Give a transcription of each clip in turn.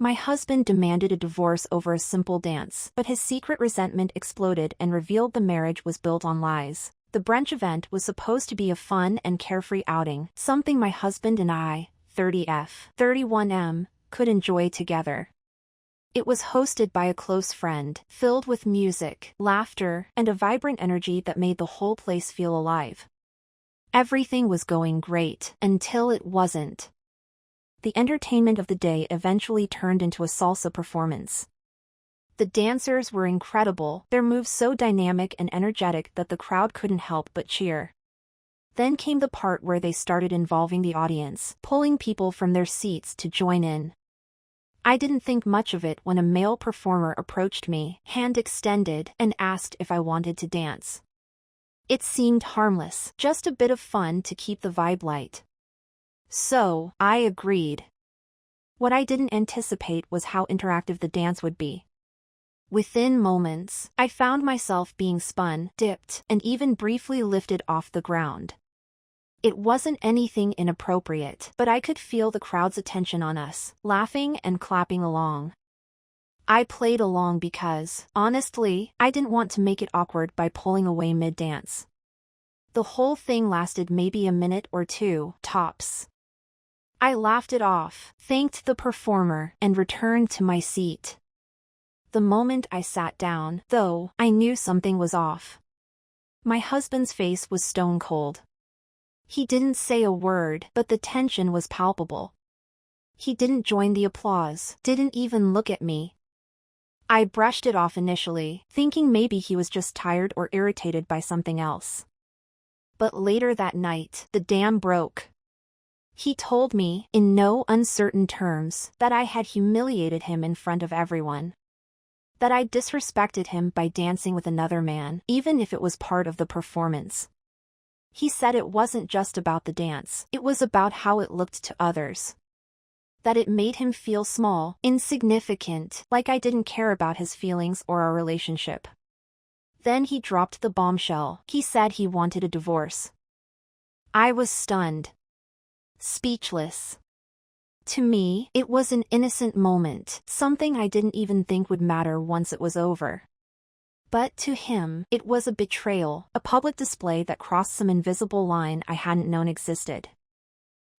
My husband demanded a divorce over a simple dance, but his secret resentment exploded and revealed the marriage was built on lies. The brunch event was supposed to be a fun and carefree outing, something my husband and I, 30F, 31M, could enjoy together. It was hosted by a close friend, filled with music, laughter, and a vibrant energy that made the whole place feel alive. Everything was going great, until it wasn't. The entertainment of the day eventually turned into a salsa performance. The dancers were incredible, their moves so dynamic and energetic that the crowd couldn't help but cheer. Then came the part where they started involving the audience, pulling people from their seats to join in. I didn't think much of it when a male performer approached me, hand extended, and asked if I wanted to dance. It seemed harmless, just a bit of fun to keep the vibe light. So, I agreed. What I didn't anticipate was how interactive the dance would be. Within moments, I found myself being spun, dipped, and even briefly lifted off the ground. It wasn't anything inappropriate, but I could feel the crowd's attention on us, laughing and clapping along. I played along because, honestly, I didn't want to make it awkward by pulling away mid-dance. The whole thing lasted maybe a minute or two, tops. I laughed it off, thanked the performer, and returned to my seat. The moment I sat down, though, I knew something was off. My husband's face was stone cold. He didn't say a word, but the tension was palpable. He didn't join the applause, didn't even look at me. I brushed it off initially, thinking maybe he was just tired or irritated by something else. But later that night, the dam broke. He told me, in no uncertain terms, that I had humiliated him in front of everyone. That I disrespected him by dancing with another man, even if it was part of the performance. He said it wasn't just about the dance, it was about how it looked to others. That it made him feel small, insignificant, like I didn't care about his feelings or our relationship. Then he dropped the bombshell. He said he wanted a divorce. I was stunned. Speechless. To me, it was an innocent moment, something I didn't even think would matter once it was over. But to him, it was a betrayal, a public display that crossed some invisible line I hadn't known existed.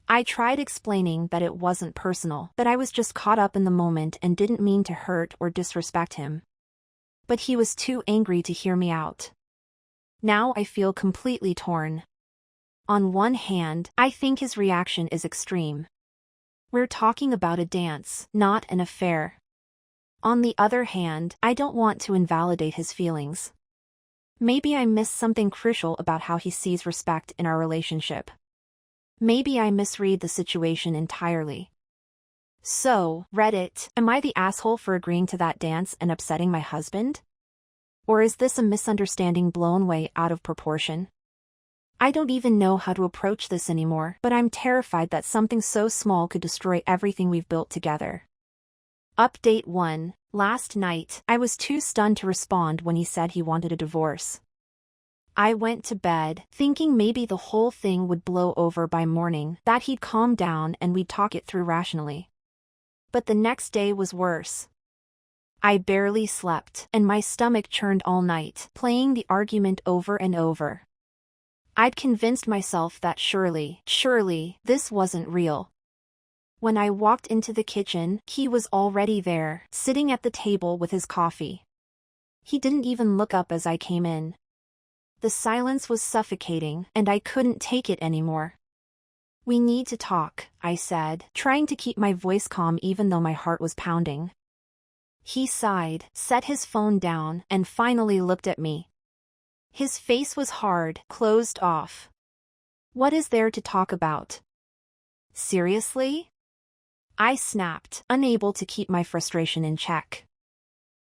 I tried explaining that it wasn't personal, that I was just caught up in the moment and didn't mean to hurt or disrespect him. But he was too angry to hear me out. Now I feel completely torn. On one hand, I think his reaction is extreme. We're talking about a dance, not an affair. On the other hand, I don't want to invalidate his feelings. Maybe I missed something crucial about how he sees respect in our relationship. Maybe I misread the situation entirely. So, Reddit, am I the asshole for agreeing to that dance and upsetting my husband? Or is this a misunderstanding blown way out of proportion? I don't even know how to approach this anymore, but I'm terrified that something so small could destroy everything we've built together. Update 1. Last night, I was too stunned to respond when he said he wanted a divorce. I went to bed, thinking maybe the whole thing would blow over by morning, that he'd calm down and we'd talk it through rationally. But the next day was worse. I barely slept, and my stomach churned all night, playing the argument over and over. I'd convinced myself that surely, this wasn't real. When I walked into the kitchen, he was already there, sitting at the table with his coffee. He didn't even look up as I came in. The silence was suffocating, and I couldn't take it anymore. We need to talk, I said, trying to keep my voice calm even though my heart was pounding. He sighed, set his phone down, and finally looked at me. His face was hard, closed off. What is there to talk about? Seriously? I snapped, unable to keep my frustration in check.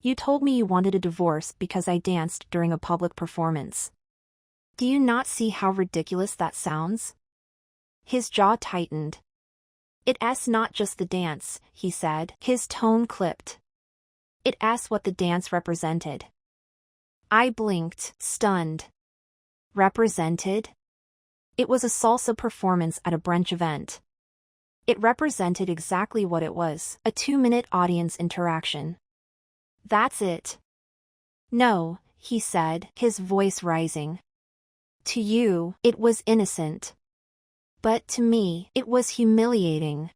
You told me you wanted a divorce because I danced during a public performance. Do you not see how ridiculous that sounds? His jaw tightened. It's not just the dance, he said, his tone clipped. It's what the dance represented. I blinked, stunned. Represented? It was a salsa performance at a brunch event. It represented exactly what it was, a 2-minute audience interaction. That's it. No, he said, his voice rising. To you, it was innocent. But to me, it was humiliating.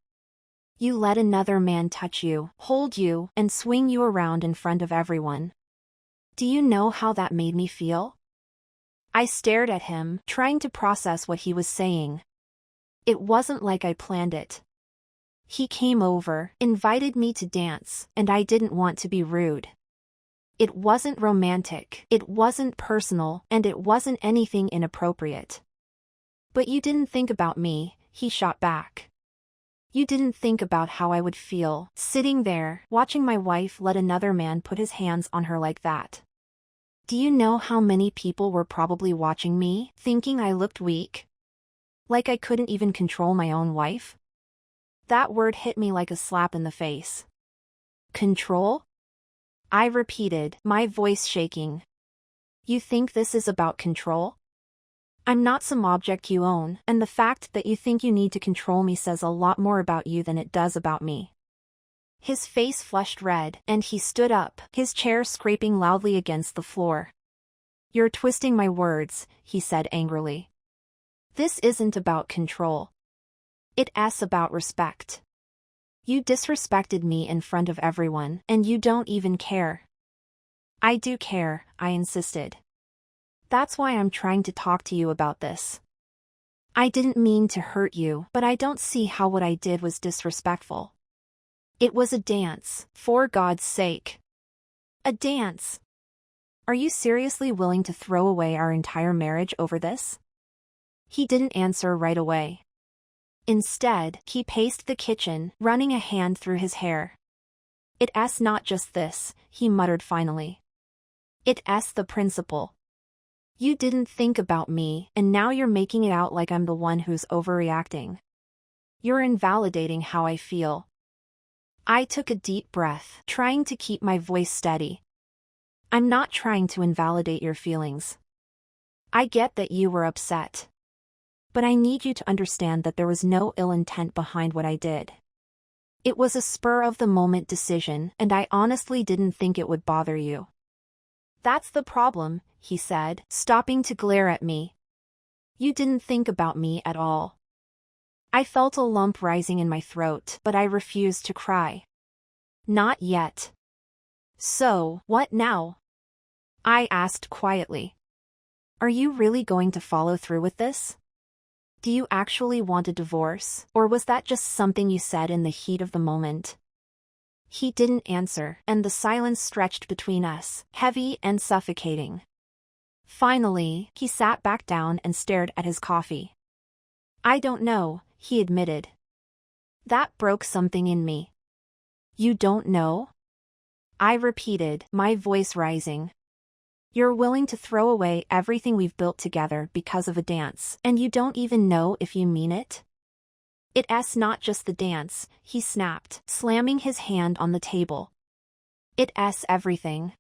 You let another man touch you, hold you, and swing you around in front of everyone. Do you know how that made me feel? I stared at him, trying to process what he was saying. It wasn't like I planned it. He came over, invited me to dance, and I didn't want to be rude. It wasn't romantic, it wasn't personal, and it wasn't anything inappropriate. But you didn't think about me, he shot back. You didn't think about how I would feel, sitting there, watching my wife let another man put his hands on her like that. Do you know how many people were probably watching me, thinking I looked weak? Like I couldn't even control my own wife? That word hit me like a slap in the face. Control? I repeated, my voice shaking. You think this is about control? I'm not some object you own, and the fact that you think you need to control me says a lot more about you than it does about me. His face flushed red, and he stood up, his chair scraping loudly against the floor. You're twisting my words, he said angrily. This isn't about control. It's about respect. You disrespected me in front of everyone, and you don't even care. I do care, I insisted. That's why I'm trying to talk to you about this. I didn't mean to hurt you, but I don't see how what I did was disrespectful. It was a dance, for God's sake. A dance. Are you seriously willing to throw away our entire marriage over this? He didn't answer right away. Instead, he paced the kitchen, running a hand through his hair. It's not just this, he muttered finally. It's the principle. You didn't think about me, and now you're making it out like I'm the one who's overreacting. You're invalidating how I feel. I took a deep breath, trying to keep my voice steady. I'm not trying to invalidate your feelings. I get that you were upset. But I need you to understand that there was no ill intent behind what I did. It was a spur-of-the-moment decision, and I honestly didn't think it would bother you. That's the problem, he said, stopping to glare at me. You didn't think about me at all. I felt a lump rising in my throat, but I refused to cry. Not yet. So, what now? I asked quietly. Are you really going to follow through with this? Do you actually want a divorce, or was that just something you said in the heat of the moment? He didn't answer, and the silence stretched between us, heavy and suffocating. Finally, he sat back down and stared at his coffee. I don't know, he admitted. That broke something in me. You don't know? I repeated, my voice rising. You're willing to throw away everything we've built together because of a dance, and you don't even know if you mean it? It's not just the dance, he snapped, slamming his hand on the table. It's everything.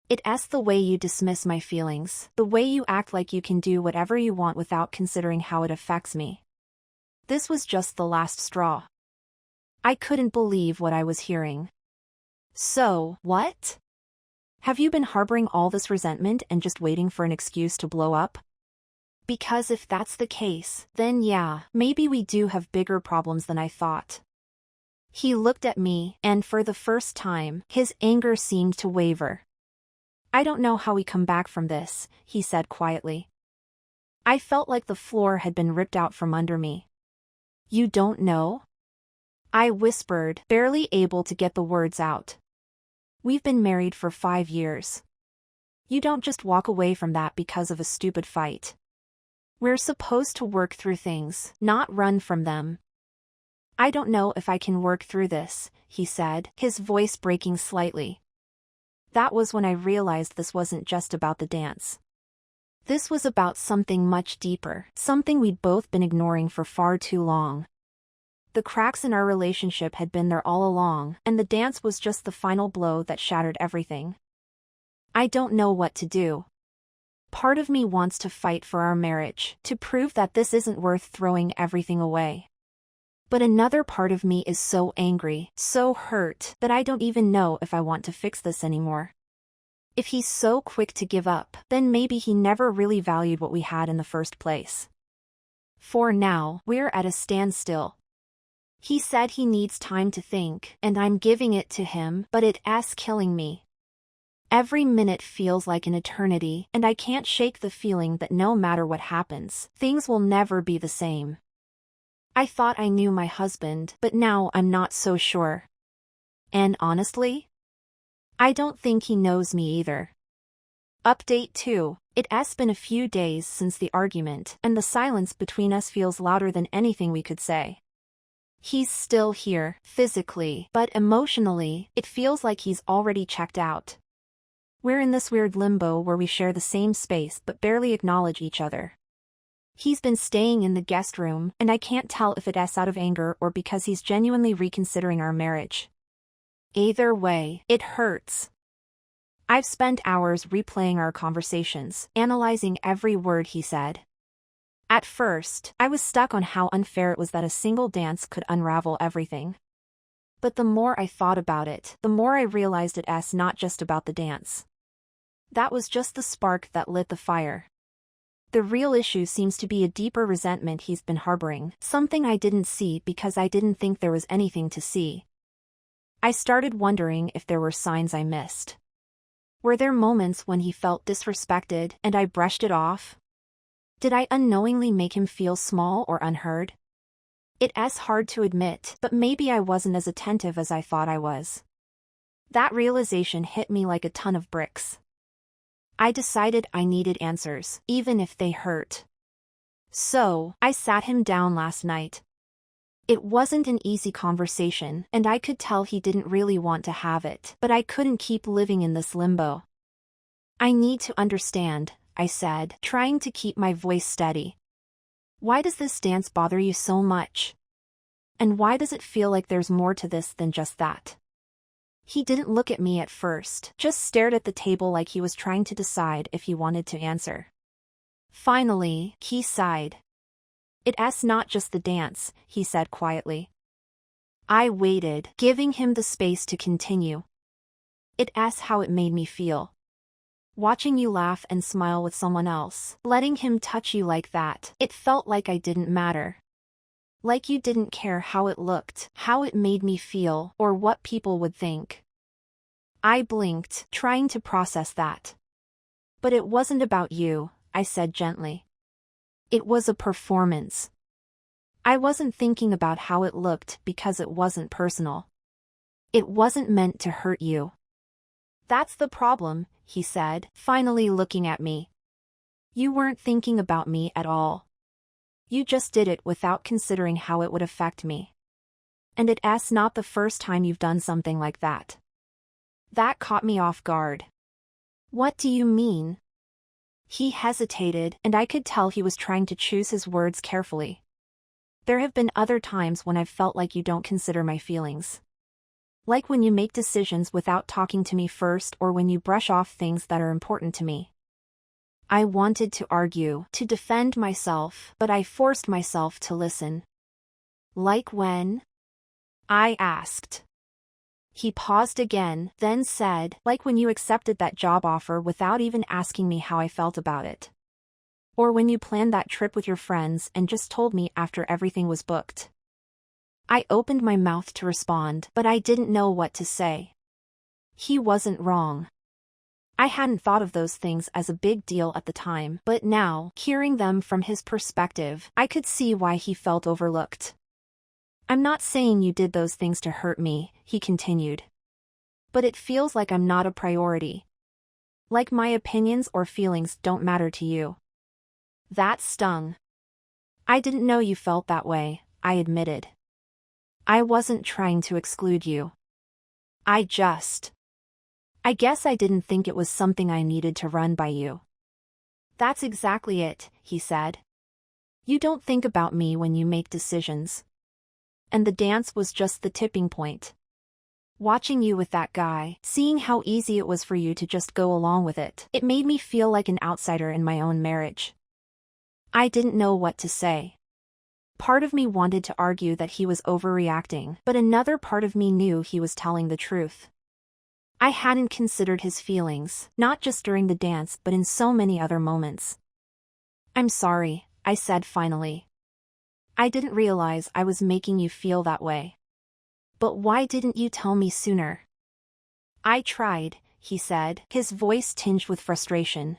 It's the way you dismiss my feelings, the way you act like you can do whatever you want without considering how it affects me. This was just the last straw. I couldn't believe what I was hearing. So, what? Have you been harboring all this resentment and just waiting for an excuse to blow up? Because if that's the case, then yeah, maybe we do have bigger problems than I thought. He looked at me, and for the first time, his anger seemed to waver. I don't know how we come back from this, he said quietly. I felt like the floor had been ripped out from under me. You don't know? I whispered, barely able to get the words out. We've been married for 5 years. You don't just walk away from that because of a stupid fight. We're supposed to work through things, not run from them. I don't know if I can work through this, he said, his voice breaking slightly. That was when I realized this wasn't just about the dance. This was about something much deeper, something we'd both been ignoring for far too long. The cracks in our relationship had been there all along, and the dance was just the final blow that shattered everything. I don't know what to do. Part of me wants to fight for our marriage, to prove that this isn't worth throwing everything away. But another part of me is so angry, so hurt, that I don't even know if I want to fix this anymore. If he's so quick to give up, then maybe he never really valued what we had in the first place. For now, we're at a standstill. He said he needs time to think, and I'm giving it to him, but it's killing me. Every minute feels like an eternity, and I can't shake the feeling that no matter what happens, things will never be the same. I thought I knew my husband, but now I'm not so sure. And honestly, I don't think he knows me either. Update 2. It's been a few days since the argument, and the silence between us feels louder than anything we could say. He's still here, physically, but emotionally, it feels like he's already checked out. We're in this weird limbo where we share the same space but barely acknowledge each other. He's been staying in the guest room, and I can't tell if it's out of anger or because he's genuinely reconsidering our marriage. Either way, it hurts. I've spent hours replaying our conversations, analyzing every word he said. At first, I was stuck on how unfair it was that a single dance could unravel everything. But the more I thought about it, the more I realized it's not just about the dance. That was just the spark that lit the fire. The real issue seems to be a deeper resentment he's been harboring, something I didn't see because I didn't think there was anything to see. I started wondering if there were signs I missed. Were there moments when he felt disrespected and I brushed it off? Did I unknowingly make him feel small or unheard? It's hard to admit, but maybe I wasn't as attentive as I thought I was. That realization hit me like a ton of bricks. I decided I needed answers, even if they hurt. So, I sat him down last night. It wasn't an easy conversation, and I could tell he didn't really want to have it, but I couldn't keep living in this limbo. I need to understand, I said, trying to keep my voice steady. Why does this dance bother you so much? And why does it feel like there's more to this than just that? He didn't look at me at first, just stared at the table like he was trying to decide if he wanted to answer. Finally, he sighed. It's not just the dance, he said quietly. I waited, giving him the space to continue. It's how it made me feel. Watching you laugh and smile with someone else, letting him touch you like that, it felt like I didn't matter. Like you didn't care how it looked, how it made me feel, or what people would think. I blinked, trying to process that. But it wasn't about you, I said gently. It was a performance. I wasn't thinking about how it looked because it wasn't personal. It wasn't meant to hurt you. That's the problem, he said, finally looking at me. You weren't thinking about me at all. You just did it without considering how it would affect me. And it's not the first time you've done something like that. That caught me off guard. What do you mean? He hesitated, and I could tell he was trying to choose his words carefully. There have been other times when I've felt like you don't consider my feelings. Like when you make decisions without talking to me first or when you brush off things that are important to me. I wanted to argue, to defend myself, but I forced myself to listen. Like when? I asked. He paused again, then said, like when you accepted that job offer without even asking me how I felt about it. Or when you planned that trip with your friends and just told me after everything was booked. I opened my mouth to respond, but I didn't know what to say. He wasn't wrong. I hadn't thought of those things as a big deal at the time, but now, hearing them from his perspective, I could see why he felt overlooked. I'm not saying you did those things to hurt me, he continued. But it feels like I'm not a priority. Like my opinions or feelings don't matter to you. That stung. I didn't know you felt that way, I admitted. I wasn't trying to exclude you. I guess I didn't think it was something I needed to run by you. That's exactly it, he said. You don't think about me when you make decisions. And the dance was just the tipping point. Watching you with that guy, seeing how easy it was for you to just go along with it, it made me feel like an outsider in my own marriage. I didn't know what to say. Part of me wanted to argue that he was overreacting, but another part of me knew he was telling the truth. I hadn't considered his feelings, not just during the dance but in so many other moments. "I'm sorry," I said finally. "I didn't realize I was making you feel that way. But why didn't you tell me sooner?" "I tried," he said, his voice tinged with frustration.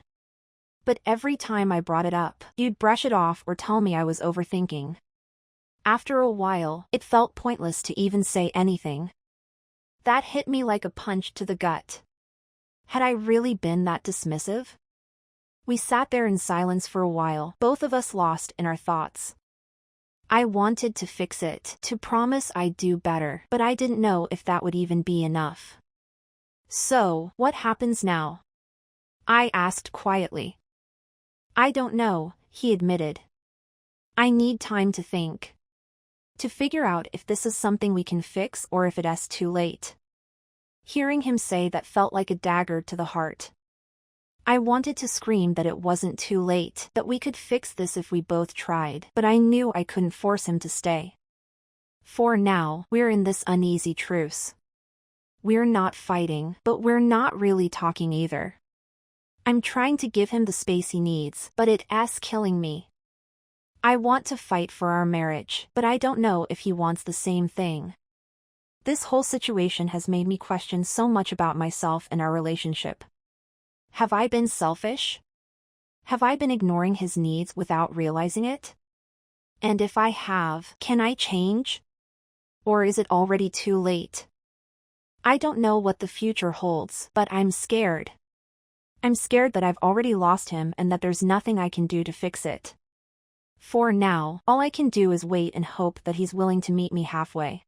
"But every time I brought it up, you'd brush it off or tell me I was overthinking. After a while, it felt pointless to even say anything." That hit me like a punch to the gut. Had I really been that dismissive? We sat there in silence for a while, both of us lost in our thoughts. I wanted to fix it, to promise I'd do better, but I didn't know if that would even be enough. "So, what happens now?" I asked quietly. "I don't know," he admitted. "I need time to think. To figure out if this is something we can fix or if it's too late." Hearing him say that felt like a dagger to the heart. I wanted to scream that it wasn't too late, that we could fix this if we both tried, but I knew I couldn't force him to stay. For now, we're in this uneasy truce. We're not fighting, but we're not really talking either. I'm trying to give him the space he needs, but it's killing me. I want to fight for our marriage, but I don't know if he wants the same thing. This whole situation has made me question so much about myself and our relationship. Have I been selfish? Have I been ignoring his needs without realizing it? And if I have, can I change? Or is it already too late? I don't know what the future holds, but I'm scared. I'm scared that I've already lost him and that there's nothing I can do to fix it. For now, all I can do is wait and hope that he's willing to meet me halfway.